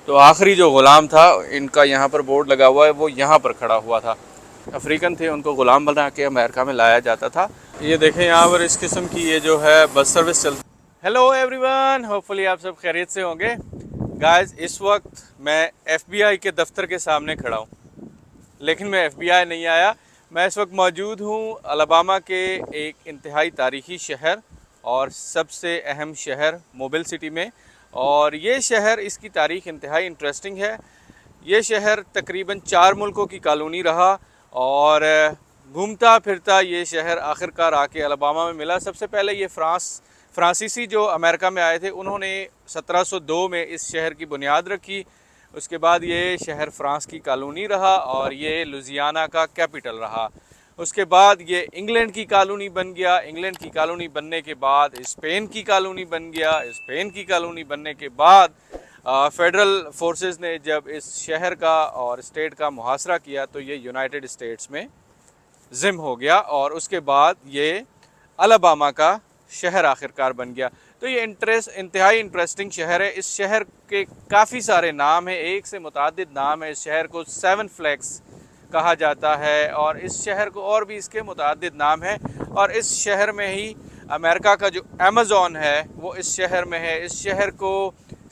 तो आखिरी जो ग़ुलाम था, इनका यहाँ पर बोर्ड लगा हुआ है, वो यहाँ पर खड़ा हुआ था। अफ्रीकन थे, उनको ग़ुलाम बना के अमेरिका में लाया जाता था। ये देखें यहाँ पर इस किस्म की ये जो है बस सर्विस चलती। हेलो एवरीवन, होपफुली आप सब खैरियत से होंगे। गाइस, इस वक्त मैं FBI के दफ्तर के सामने खड़ा हूँ, लेकिन मैं FBI नहीं आया। मैं इस वक्त मौजूद हूँ अलबामा के एक इंतहाई तारीख़ी शहर और सबसे अहम शहर मोबिल सिटी में। और ये शहर, इसकी तारीख़ इंतहाई इंटरेस्टिंग है। ये शहर तकरीबन 4 मुल्कों की कॉलोनी रहा और घूमता फिरता ये शहर आखिरकार आके अलबामा में मिला। सबसे पहले ये फ्रांसीसी जो अमेरिका में आए थे, उन्होंने 1702 में इस शहर की बुनियाद रखी। उसके बाद ये शहर फ़्रांस की कॉलोनी रहा और ये लुजियाना का कैपिटल रहा। उसके बाद ये इंग्लैंड की कॉलोनी बन गया। इंग्लैंड की कॉलोनी बनने के बाद स्पेन की कॉलोनी बन गया। स्पेन की कॉलोनी बनने के बाद फेडरल फोर्सेस ने जब इस शहर का और स्टेट का मुहासरा किया तो ये यूनाइटेड स्टेट्स में ज़िम हो गया और उसके बाद ये अलबामा का शहर आखिरकार बन गया। तो ये इंतहाई इंटरेस्टिंग शहर है। इस शहर के काफ़ी सारे नाम हैं, एक से मुतादिद नाम है। इस शहर को 7 फ्लैग्स कहा जाता है और इस शहर को और भी इसके मुतादिद नाम है। और इस शहर में ही अमेरिका का जो अमेज़न है वो इस शहर में है। इस शहर को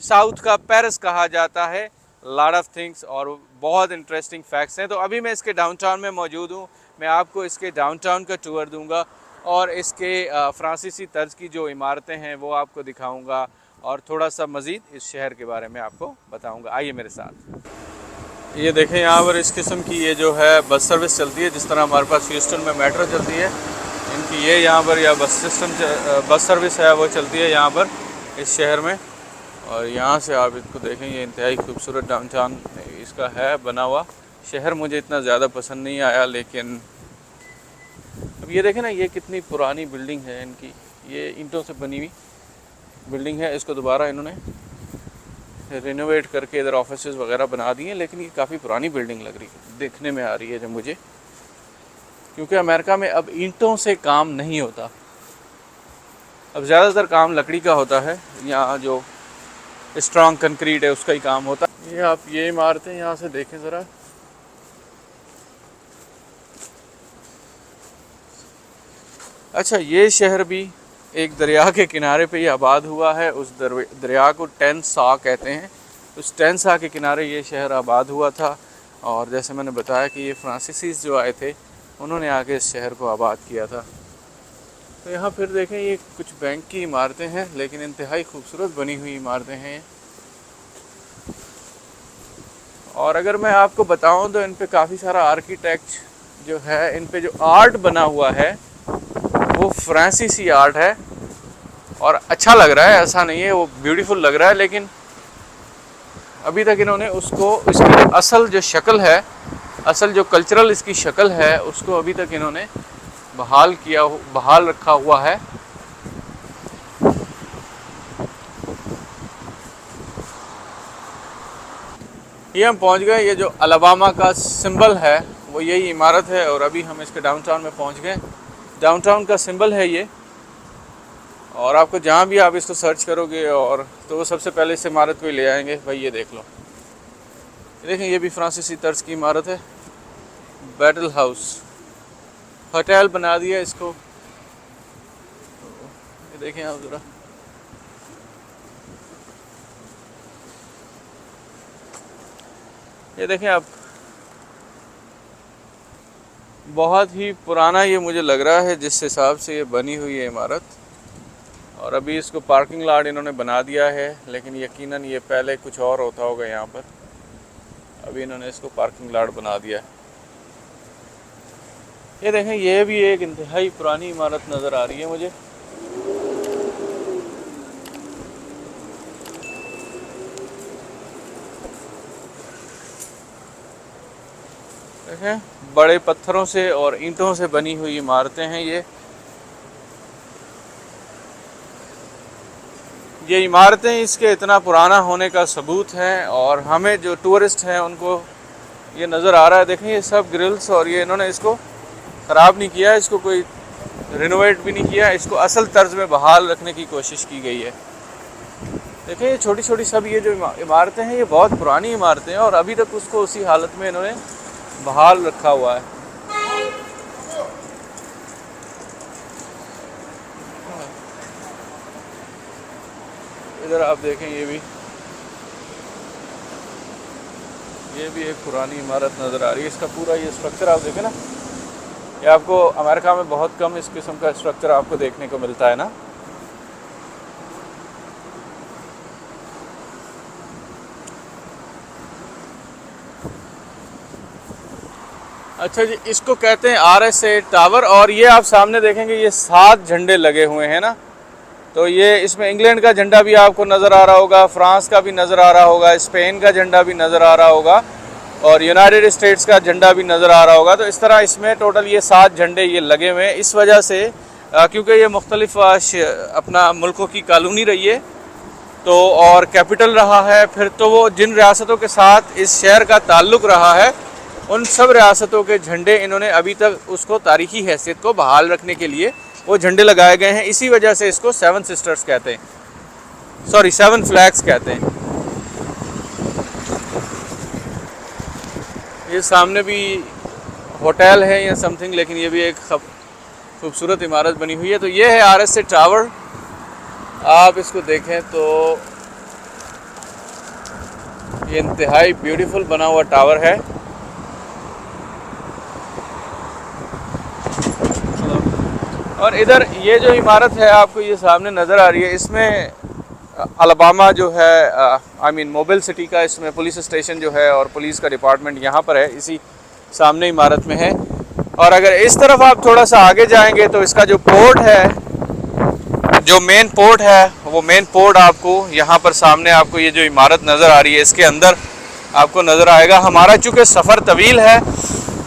साउथ का पेरिस कहा जाता है। लॉट ऑफ थिंग्स और बहुत इंटरेस्टिंग फैक्ट्स हैं। तो अभी मैं इसके डाउनटाउन में मौजूद हूँ। मैं आपको इसके डाउनटाउन का टूर दूंगा और इसके फ्रांसीसी तर्ज की जो इमारतें हैं वो आपको दिखाऊंगा और थोड़ा सा मज़ीद इस शहर के बारे में आपको बताऊंगा। आइए मेरे साथ। ये देखें यहाँ पर इस किस्म की ये जो है बस सर्विस चलती है, जिस तरह हमारे पास ह्यूस्टन में मेट्रो चलती है, इनकी ये यहाँ पर या बस सर्विस है वो चलती है यहाँ पर इस शहर में। और यहाँ से आप इसको देखें, ये इंतहाई खूबसूरत डाउनटाउन इसका है बना हुआ। शहर मुझे इतना ज़्यादा पसंद नहीं आया, लेकिन अब ये देखें ना, ये कितनी पुरानी बिल्डिंग है इनकी। ये ईंटों से बनी हुई बिल्डिंग है, इसको दोबारा इन्होंने रिनोवेट करके इधर ऑफिसेज वगैरह बना दिए, लेकिन ये काफ़ी पुरानी बिल्डिंग लग रही है, देखने में आ रही है जो मुझे। क्योंकि अमेरिका में अब ईंटों से काम नहीं होता, अब ज़्यादातर काम लकड़ी का होता है। यहाँ जो स्ट्रॉन्ग कंक्रीट है उसका ही काम होता है। ये आप ये इमारतें यहाँ से देखें ज़रा। अच्छा, ये शहर भी एक दरिया के किनारे पे ही आबाद हुआ है। उस दरिया को टेंसा कहते हैं। उस टेंसा के किनारे ये शहर आबाद हुआ था और जैसे मैंने बताया कि ये फ्रांसीसी जो आए थे उन्होंने आके इस शहर को आबाद किया था। तो यहाँ फिर देखें, ये कुछ बैंक की इमारतें हैं, लेकिन इंतहाई खूबसूरत बनी हुई इमारतें हैं। और अगर मैं आपको बताऊँ तो इन पे काफ़ी सारा आर्किटेक्ट जो है, इन पे जो आर्ट बना हुआ है वो फ्रांसीसी आर्ट है और अच्छा लग रहा है, ऐसा नहीं है, वो ब्यूटीफुल लग रहा है। लेकिन अभी तक इन्होंने उसको, इसकी असल जो शक्ल है, असल जो कल्चरल इसकी शक्ल है, उसको अभी तक इन्होंने बहाल रखा हुआ है। ये हम पहुंच गए। ये जो अलबामा का सिंबल है वो यही इमारत है और अभी हम इसके डाउनटाउन में पहुंच गए। डाउनटाउन का सिंबल है ये, और आपको जहाँ भी आप इसको सर्च करोगे और तो वो सबसे पहले इस इमारत को ही ले आएंगे। भाई ये देख लो, ये देखें, ये भी फ्रांसीसी तर्ज की इमारत है। बैटल हाउस, होटल बना दिया इसको। ये देखें आप ज़रा, ये देखें आप, बहुत ही पुराना ये मुझे लग रहा है जिस हिसाब से ये बनी हुई है इमारत। और अभी इसको पार्किंग लॉट इन्होंने बना दिया है, लेकिन यकीनन ये पहले कुछ और होता होगा यहाँ पर। अभी इन्होंने इसको पार्किंग लॉट बना दिया है। ये देखें, ये भी एक इंतहाई पुरानी इमारत नज़र आ रही है मुझे। देखें, बड़े पत्थरों से और ईंटों से बनी हुई इमारतें हैं ये इमारतें इसके इतना पुराना होने का सबूत है। और हमें जो टूरिस्ट हैं उनको ये नज़र आ रहा है। देखें, ये सब ग्रिल्स, और ये इन्होंने इसको ख़राब नहीं किया, इसको कोई रिनोवेट भी नहीं किया, इसको असल तर्ज में बहाल रखने की कोशिश की गई है। देखिए ये छोटी छोटी सब ये जो इमारतें हैं ये बहुत पुरानी इमारतें हैं और अभी तक उसको उसी हालत में इन्होंने बहाल रखा हुआ है। इधर आप देखें ये भी एक पुरानी इमारत नज़र आ रही है। इसका पूरा ये स्ट्रक्चर आप देखें ना, ये आपको अमेरिका में बहुत कम इस किस्म का स्ट्रक्चर आपको देखने को मिलता है ना। अच्छा जी, इसको कहते हैं RSA टावर। और ये आप सामने देखेंगे ये 7 झंडे लगे हुए हैं ना, तो ये इसमें इंग्लैंड का झंडा भी आपको नज़र आ रहा होगा, फ्रांस का भी नज़र आ रहा होगा, स्पेन का झंडा भी नज़र आ रहा होगा और यूनाइटेड स्टेट्स का झंडा भी नज़र आ रहा होगा। तो इस तरह इसमें टोटल ये 7 झंडे ये लगे हुए हैं। इस वजह से क्योंकि ये मुख्तलिफ अपना मुल्कों की कॉलोनी रही है तो और कैपिटल रहा है, फिर तो वो जिन रियासतों के साथ इस शहर का ताल्लुक़ रहा है उन सब रियासतों के झंडे इन्होंने अभी तक उसको तारीखी हैसियत को बहाल रखने के लिए वो झंडे लगाए गए हैं। इसी वजह से इसको 7 सिस्टर्स कहते हैं, सॉरी 7 फ्लैग्स कहते हैं। ये सामने भी होटल है या समथिंग, लेकिन ये भी एक खूबसूरत इमारत बनी हुई है। तो ये है RSA टावर। आप इसको देखें तो ये इंतहाई ब्यूटीफुल बना हुआ टावर है। और इधर ये जो इमारत है आपको ये सामने नज़र आ रही है, इसमें अलबामा जो है मोबाइल सिटी का इसमें पुलिस स्टेशन जो है और पुलिस का डिपार्टमेंट यहाँ पर है, इसी सामने इमारत में है। और अगर इस तरफ आप थोड़ा सा आगे जाएंगे तो इसका जो पोर्ट है, जो मेन पोर्ट है, वो मेन पोर्ट आपको यहाँ पर सामने आपको ये जो इमारत नज़र आ रही है इसके अंदर आपको नज़र आएगा। हमारा चूँकि सफ़र तवील है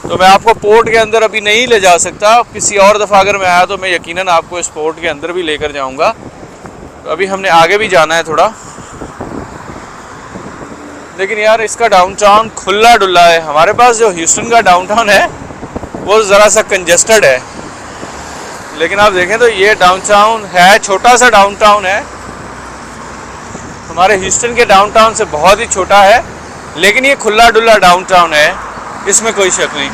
तो मैं आपको पोर्ट के अंदर अभी नहीं ले जा सकता। किसी और दफ़ा अगर मैं आया तो मैं यकीनन आपको इस पोर्ट के अंदर भी लेकर जाऊंगा। तो अभी हमने आगे भी जाना है थोड़ा, लेकिन यार इसका डाउनटाउन खुला डुल्ला है। हमारे पास जो ह्यूस्टन का डाउनटाउन है वो ज़रा सा कंजेस्टेड है, लेकिन आप देखें तो ये डाउनटाउन है, छोटा सा डाउनटाउन है, हमारे ह्यूस्टन के डाउनटाउन से बहुत ही छोटा है, लेकिन ये खुला डुल्ला डाउनटाउन है, इसमें कोई शक नहीं।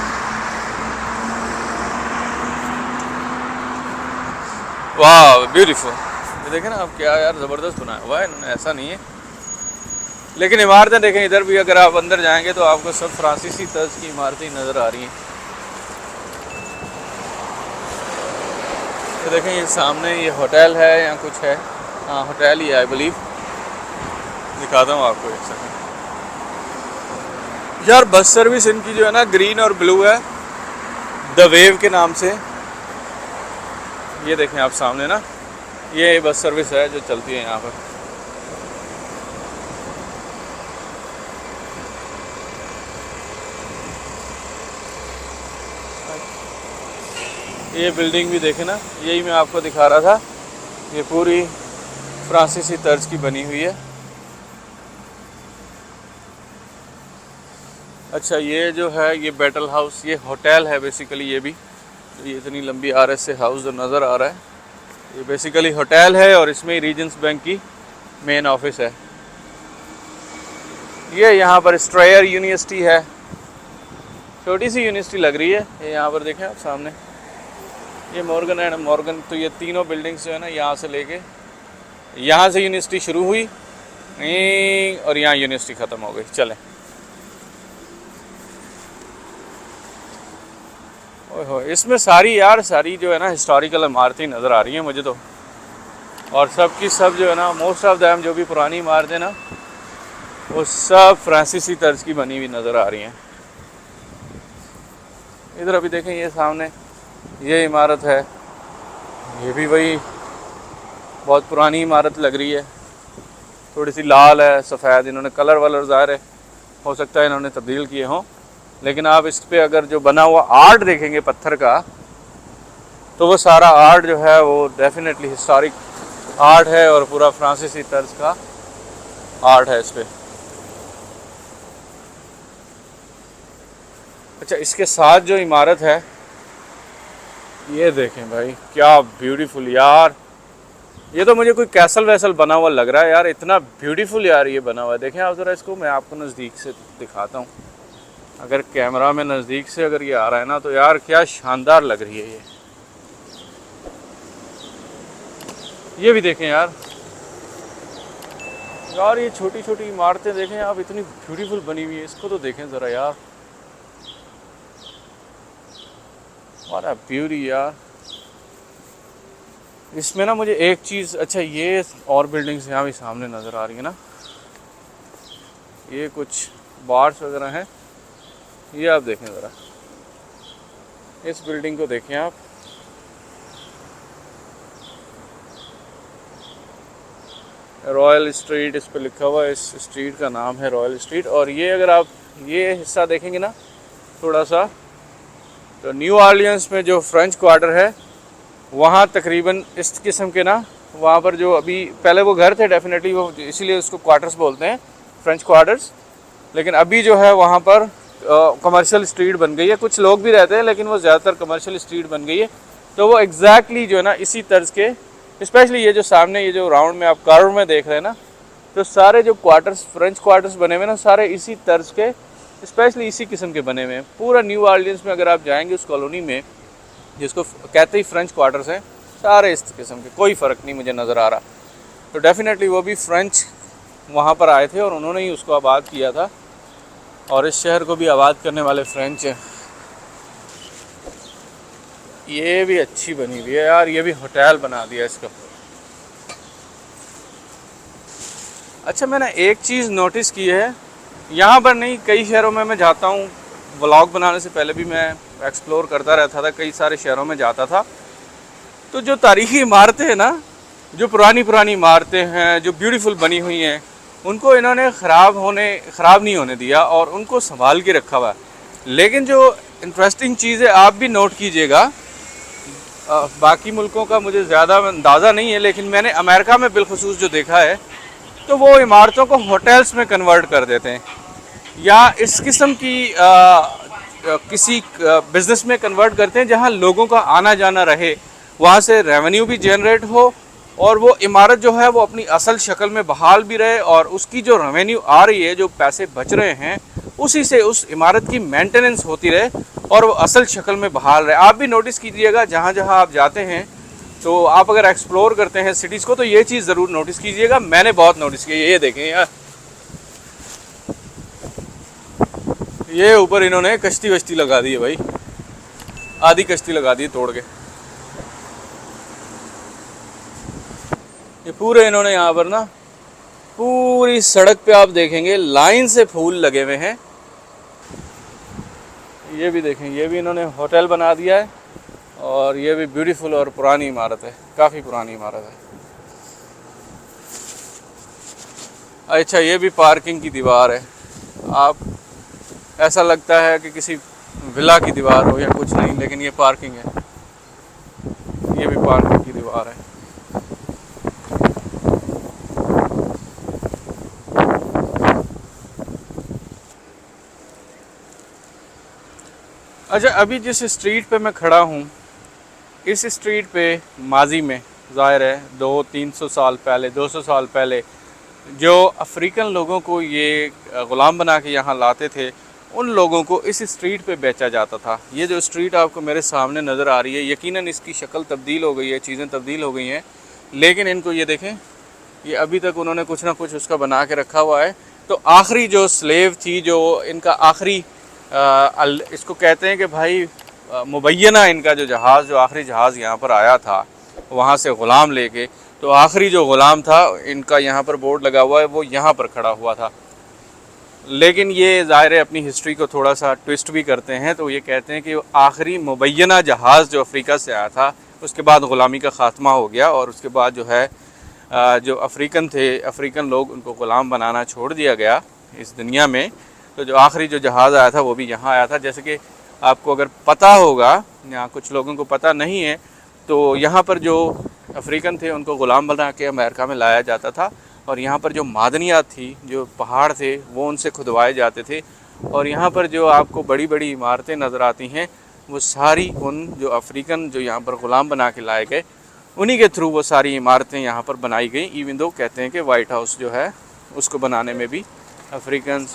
वाह ब्यूटीफुल, ये देखें ना आप, क्या यार ज़बरदस्त बनाया हुआ है इन्होंने, ऐसा नहीं है। लेकिन इमारतें देखें, इधर भी अगर आप अंदर जाएंगे तो आपको सब फ्रांसीसी तर्ज की इमारतें नज़र आ रही हैं। तो देखें ये सामने ये होटल है या कुछ है, हाँ होटल ही है आई बिलीव। दिखाता हूँ आपको एक सेकंड। यार बस सर्विस इनकी जो है ना ग्रीन और ब्लू है, द वेव के नाम से। ये देखें आप सामने ना, ये बस सर्विस है जो चलती है यहाँ पर। ये बिल्डिंग भी देखें ना, यही मैं आपको दिखा रहा था, ये पूरी फ्रांसीसी तर्ज की बनी हुई है। अच्छा ये जो है ये बैटल हाउस, ये होटल है बेसिकली। ये भी ये इतनी लंबी RSA हाउस जो नज़र आ रहा है ये बेसिकली होटल है और इसमें रीजेंस बैंक की मेन ऑफिस है। ये यहाँ पर स्ट्रेयर यूनिवर्सिटी है, छोटी सी यूनिवर्सिटी लग रही है। ये यहाँ पर देखें आप सामने, ये मॉर्गन एंड मॉर्गन, तो ये तीनों बिल्डिंग्स जो है ना यहाँ से लेके यहाँ से यूनिवर्सिटी शुरू हुई और यहाँ यूनिवर्सिटी ख़त्म हो गई। चलें, ओहो इसमें सारी जो है ना हिस्टोरिकल इमारतें नज़र आ रही हैं मुझे तो, और सब की सब जो है ना मोस्ट ऑफ दैम जो भी पुरानी इमारतें ना वो सब फ्रांसीसी तर्ज की बनी हुई नज़र आ रही हैं। इधर अभी देखें ये सामने ये इमारत है, ये भी वही बहुत पुरानी इमारत लग रही है, थोड़ी सी लाल है सफ़ेद, इन्होंने कलर वलर ज़ाहिर है हो सकता है इन्होंने तब्दील किए हों, लेकिन आप इस पे अगर जो बना हुआ आर्ट देखेंगे पत्थर का तो वो सारा आर्ट जो है वो डेफिनेटली हिस्टोरिक आर्ट है और पूरा फ्रांसीसी तर्ज का आर्ट है इस पर। अच्छा इसके साथ जो इमारत है ये देखें भाई, क्या ब्यूटीफुल यार, ये तो मुझे कोई कैसल वैसल बना हुआ लग रहा है यार, इतना ब्यूटीफुल यार ये बना हुआ है। देखें आप ज़रा इसको, मैं आपको नज़दीक से दिखाता हूँ। अगर कैमरा में नज़दीक से अगर ये आ रहा है ना तो यार क्या शानदार लग रही है ये भी देखें यार। यार ये छोटी छोटी इमारतें देखें आप, इतनी ब्यूटीफुल बनी हुई है। इसको तो देखें ज़रा यार, और ब्यूटी यार। इसमें ना मुझे एक चीज़, अच्छा ये और बिल्डिंग्स यहाँ भी सामने नज़र आ रही है ना, ये कुछ बार्स वगैरह हैं। ये आप देखें ज़रा, इस बिल्डिंग को देखें आप, रॉयल स्ट्रीट इस पर लिखा हुआ है। इस स्ट्रीट का नाम है रॉयल स्ट्रीट। और ये अगर आप ये हिस्सा देखेंगे ना थोड़ा सा, तो न्यू ऑरलियंस में जो फ्रेंच क्वार्टर है वहाँ तकरीबन इस किस्म के ना, वहाँ पर जो अभी पहले वो घर थे डेफिनेटली, वो इसीलिए उसको क्वार्टर्स बोलते हैं, फ्रेंच क्वार्टर्स। लेकिन अभी जो है वहाँ पर कमर्शियल स्ट्रीट बन गई है। कुछ लोग भी रहते हैं लेकिन वो ज़्यादातर कमर्शियल स्ट्रीट बन गई है। तो वो एग्जैक्टली जो है ना इसी तर्ज के, स्पेशली ये जो सामने ये जो राउंड में आप कर्व में देख रहे हैं ना, तो सारे जो क्वार्टर्स फ्रेंच क्वार्टर्स बने हुए ना, सारे इसी तर्ज के, स्पेशली इसी किस्म के बने हुए हैं। पूरा न्यू ऑरलियंस में अगर आप जाएंगे उस कॉलोनी में, जिसको कहते ही फ्रेंच क्वार्टर्स हैं, सारे इस किस्म के, कोई फ़र्क नहीं मुझे नज़र आ रहा। तो डेफिनेटली वो भी फ्रेंच वहाँ पर आए थे और उन्होंने ही उसको आबाद किया था, और इस शहर को भी आबाद करने वाले फ्रेंच हैं। ये भी अच्छी बनी हुई है यार, ये भी होटल बना दिया इसका। अच्छा मैंने एक चीज़ नोटिस की है, यहाँ पर नहीं, कई शहरों में मैं जाता हूँ, व्लॉग बनाने से पहले भी मैं एक्सप्लोर करता रहता था, कई सारे शहरों में जाता था। तो जो तारीख़ी इमारतें हैं ना, जो पुरानी पुरानी इमारतें हैं जो ब्यूटीफुल बनी हुई हैं, उनको इन्होंने ख़राब नहीं होने दिया और उनको संभाल के रखा हुआ है। लेकिन जो इंटरेस्टिंग चीज़ है, आप भी नोट कीजिएगा, बाकी मुल्कों का मुझे ज़्यादा अंदाज़ा नहीं है, लेकिन मैंने अमेरिका में बिलखुसूस जो देखा है, तो वो इमारतों को होटल्स में कन्वर्ट कर देते हैं, या इस किस्म की किसी बिज़नेस में कन्वर्ट करते हैं जहां लोगों का आना जाना रहे, वहां से रेवेन्यू भी जनरेट हो, और वो इमारत जो है वो अपनी असल शक्ल में बहाल भी रहे, और उसकी जो रेवेन्यू आ रही है, जो पैसे बच रहे हैं, उसी से उस इमारत की मेंटेनेंस होती रहे और वो असल शक्ल में बहाल रहे। आप भी नोटिस कीजिएगा जहाँ जहाँ आप जाते हैं, तो आप अगर एक्सप्लोर करते हैं सिटीज़ को, तो ये चीज़ ज़रूर नोटिस कीजिएगा। मैंने बहुत नोटिस की। ये देखें यार, ये ऊपर इन्होंने कश्ती वश्ती लगा दी है भाई, आधी कश्ती लगा दी तोड़ के। ये पूरे इन्होंने यहाँ पर ना, पूरी सड़क पे आप देखेंगे लाइन से फूल लगे हुए हैं। ये भी देखें, ये भी इन्होंने होटल बना दिया है, और ये भी ब्यूटीफुल और पुरानी इमारत है, काफ़ी पुरानी इमारत है। अच्छा ये भी पार्किंग की दीवार है, आप ऐसा लगता है कि किसी विला की दीवार हो या कुछ नहीं, लेकिन ये पार्किंग है। ये भी पार्किंग की दीवार है। अच्छा अभी जिस स्ट्रीट पे मैं खड़ा हूँ, इस स्ट्रीट पे माजी में ज़ाहिर है 200-300 साल पहले, 200 साल पहले जो अफ्रीकन लोगों को ये ग़ुलाम बना के यहाँ लाते थे, उन लोगों को इस स्ट्रीट पे बेचा जाता था। ये जो स्ट्रीट आपको मेरे सामने नज़र आ रही है, यकीनन इसकी शक्ल तब्दील हो गई है, चीज़ें तब्दील हो गई हैं, लेकिन इनको ये देखें, ये अभी तक उन्होंने कुछ ना कुछ उसका बना के रखा हुआ है। तो आखिरी जो स्लेव थी, जो इनका आखिरी इसको कहते हैं कि भाई मुबैना, इनका जो जहाज़, जो आखिरी जहाज़ यहाँ पर आया था वहाँ से ग़ुलाम लेके, तो आखिरी जो ग़ुलाम था इनका यहाँ पर बोर्ड लगा हुआ है, वो यहाँ पर खड़ा हुआ था। लेकिन ये ज़ाहिर है अपनी हिस्ट्री को थोड़ा सा ट्विस्ट भी करते हैं, तो ये कहते हैं कि आखिरी मुबैना जहाज़ जो अफ्रीका से आया था, उसके बाद ग़ुलामी का ख़ात्मा हो गया, और उसके बाद जो है जो अफ्रीकन थे, अफ्रीकन लोग, उनको ग़ुलाम बनाना छोड़ दिया गया इस दुनिया में। तो जो आखिरी जो जहाज़ आया था वो भी यहाँ आया था। जैसे कि आपको अगर पता होगा, यहाँ कुछ लोगों को पता नहीं है, तो यहाँ पर जो अफ्रीकन थे उनको ग़ुलाम बना के अमेरिका में लाया जाता था, और यहाँ पर जो मादनियात थी, जो पहाड़ थे, वो उनसे खुदवाए जाते थे, और यहाँ पर जो आपको बड़ी बड़ी इमारतें नज़र आती हैं, वो सारी उन जो अफ्रीकन जो यहाँ पर ग़ुलाम बना के लाए गए उन्हीं के थ्रू वो सारी इमारतें यहाँ पर बनाई गई। इवन दो कहते हैं कि वाइट हाउस जो है उसको बनाने में भी अफ्रीकन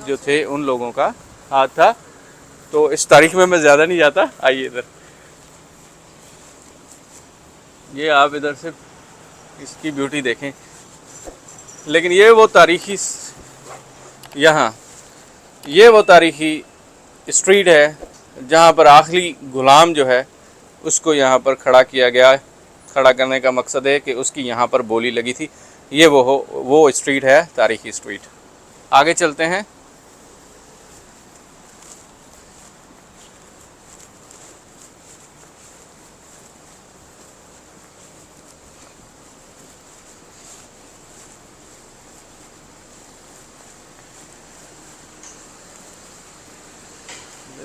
जो थे उन लोगों का हाथ था। तो इस तारीख में मैं ज़्यादा नहीं जाता। आइए इधर, ये आप इधर से इसकी ब्यूटी देखें। लेकिन ये वो तारीखी यहाँ ये वो तारीखी स्ट्रीट है जहाँ पर आखिरी गुलाम जो है उसको यहाँ पर खड़ा किया गया। खड़ा करने का मकसद है कि उसकी यहाँ पर बोली लगी थी। ये वो स्ट्रीट है, तारीखी स्ट्रीट। आगे चलते हैं।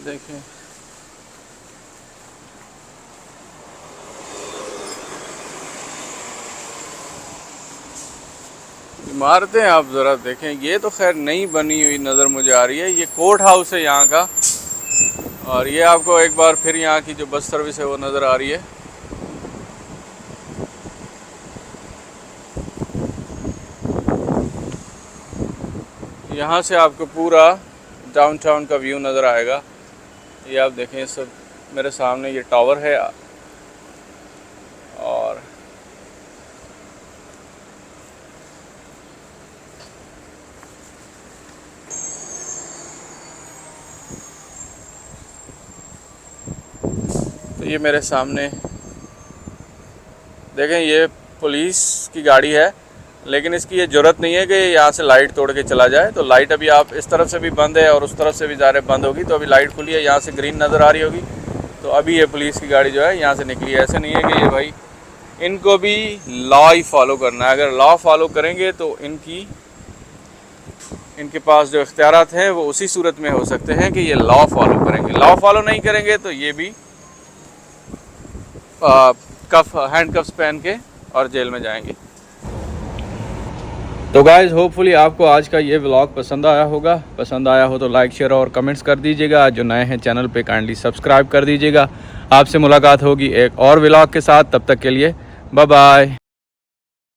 देखें, इमारतें आप ज़रा देखें। ये तो खैर नई बनी हुई नज़र मुझे आ रही है। ये कोर्ट हाउस है यहाँ का। और ये आपको एक बार फिर यहाँ की जो बस सर्विस है वो नज़र आ रही है। यहाँ से आपको पूरा डाउनटाउन का व्यू नज़र आएगा। ये आप देखें, सब मेरे सामने ये टावर है। और तो ये मेरे सामने देखें, ये पुलिस की गाड़ी है। लेकिन इसकी ये ज़रूरत नहीं है कि यहाँ से लाइट तोड़ के चला जाए। तो लाइट अभी आप इस तरफ से भी बंद है और उस तरफ से भी ज़ाहिर बंद होगी। तो अभी लाइट खुली है, यहाँ से ग्रीन नज़र आ रही होगी। तो अभी ये पुलिस की गाड़ी जो है यहाँ से निकली है। ऐसे नहीं है कि ये भाई, इनको भी लॉ ही फॉलो करना है। अगर लॉ फॉलो करेंगे तो इनके पास जो इख्तियारात हैं वो उसी सूरत में हो सकते हैं कि ये लॉ फॉलो करेंगे। लॉ फॉलो नहीं करेंगे तो ये भी हैंड कफ्स पहन के और जेल में जाएंगे। तो गाइज़, होपफुली आपको आज का ये व्लॉग पसंद आया होगा। पसंद आया हो तो लाइक, शेयर और कमेंट्स कर दीजिएगा। जो नए हैं चैनल पे काइंडली सब्सक्राइब कर दीजिएगा। आपसे मुलाकात होगी एक और व्लॉग के साथ। तब तक के लिए बाय बाय।